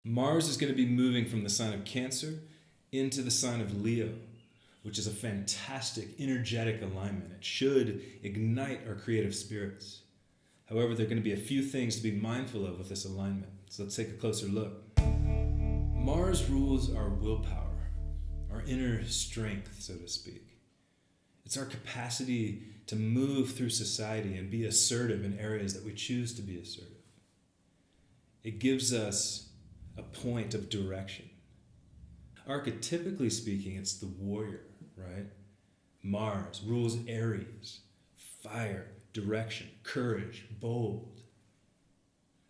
Mars is going to be moving from the sign of Cancer into the sign of Leo, which is a fantastic, energetic alignment. It should ignite our creative spirits. However, there are going to be a few things to be mindful of with this alignment. So let's take a closer look. Mars rules our willpower, our inner strength, so to speak. It's our capacity to move through society and be assertive in areas that we choose to be assertive. It gives us a point of direction. Archetypically speaking, it's the warrior, right? Mars rules Aries, fire, direction, courage, bold.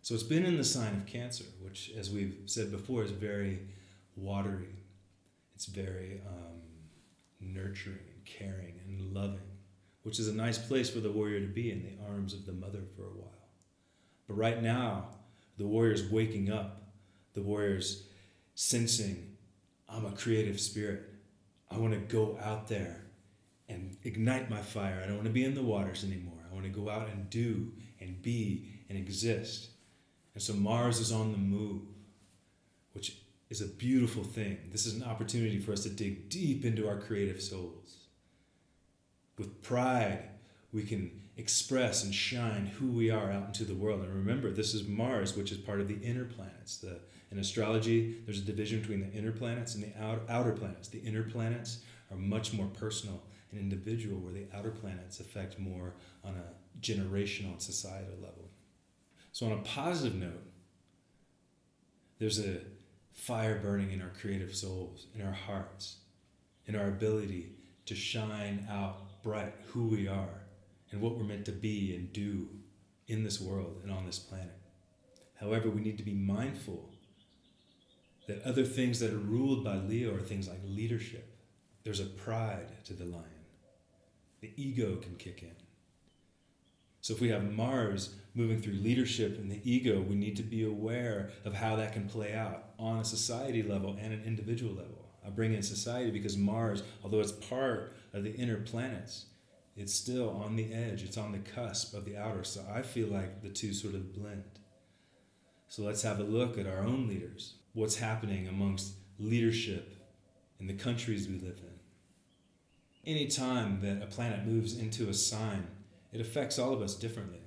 So it's been in the sign of Cancer, which, as we've said before, is very watery. It's very nurturing and caring and loving, which is a nice place for the warrior to be, in the arms of the mother for a while. But right now, the warrior's waking up. The warrior's sensing, I'm a creative spirit. I want to go out there and ignite my fire. I don't want to be in the waters anymore. I want to go out and do and be and exist. And so Mars is on the move, which is a beautiful thing. This is an opportunity for us to dig deep into our creative souls. With pride, we can express and shine who we are out into the world. And remember, this is Mars, which is part of the inner planets. In astrology, there's a division between the inner planets and the outer planets. The inner planets are much more personal and individual, where the outer planets affect more on a generational and societal level. So on a positive note, there's a fire burning in our creative souls, in our hearts, in our ability to shine out bright who we are and what we're meant to be and do in this world and on this planet. However, we need to be mindful that other things that are ruled by Leo are things like leadership. There's a pride to the lion. The ego can kick in. So if we have Mars moving through leadership and the ego, we need to be aware of how that can play out on a society level and an individual level. I bring in society because Mars, although it's part of the inner planets, it's still on the edge. It's on the cusp of the outer. So I feel like the two sort of blend. So let's have a look at our own leaders. What's happening amongst leadership in the countries we live in. Any time that a planet moves into a sign, it affects all of us differently.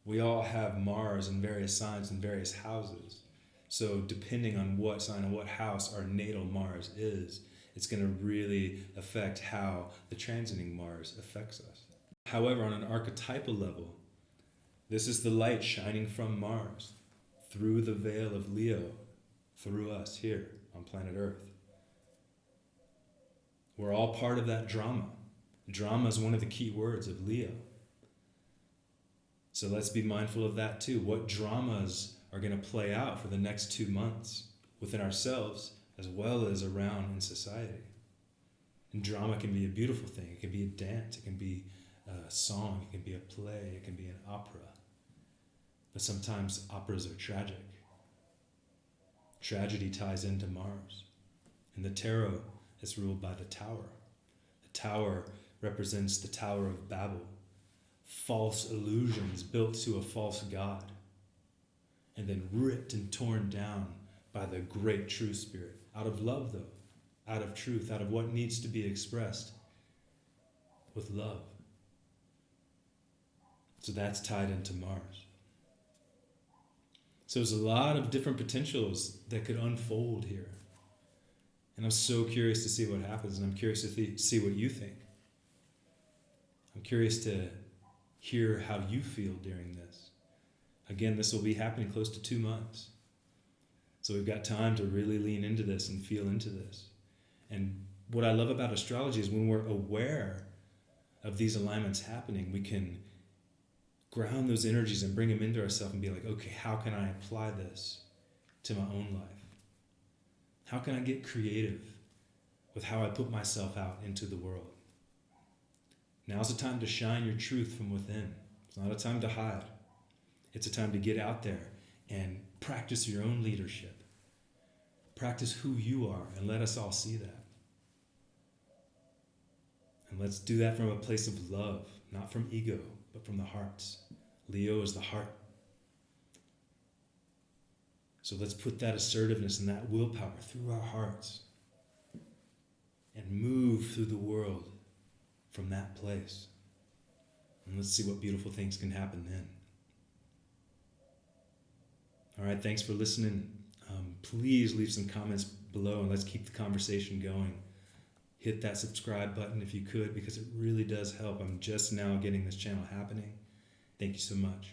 We all have Mars in various signs in various houses. So depending on what sign and what house our natal Mars is, it's going to really affect how the transiting Mars affects us. However, on an archetypal level, this is the light shining from Mars through the veil of Leo, through us here on planet Earth. We're all part of that drama. Drama is one of the key words of Leo. So let's be mindful of that too. What dramas are going to play out for the next 2 months within ourselves as well as around in society? And drama can be a beautiful thing. It can be a dance. It can be a song. It can be a play. It can be an opera. But sometimes operas are tragic. Tragedy ties into Mars. And the tarot is ruled by the tower. The tower represents the Tower of Babel. False illusions built to a false god, and then ripped and torn down by the great true spirit. Out of love, though. Out of truth. Out of what needs to be expressed with love. So that's tied into Mars. So there's a lot of different potentials that could unfold here. And I'm so curious to see what happens, and I'm curious to see what you think. I'm curious to hear how you feel during this. Again, this will be happening close to 2 months. So we've got time to really lean into this and feel into this. And what I love about astrology is when we're aware of these alignments happening, we can ground those energies and bring them into ourselves and be like, okay, how can I apply this to my own life? How can I get creative with how I put myself out into the world? Now's the time to shine your truth from within. It's not a time to hide. It's a time to get out there and practice your own leadership. Practice who you are and let us all see that. And let's do that from a place of love, not from ego, but from the hearts. Leo is the heart. So So let's put that assertiveness and that willpower through our hearts and move through the world from that place. And let's see what beautiful things can happen then. All right, thanks for listening. Please leave some comments below and let's keep the conversation going. Hit that subscribe button if you could, because it really does help. I'm just now getting this channel happening. Thank you so much.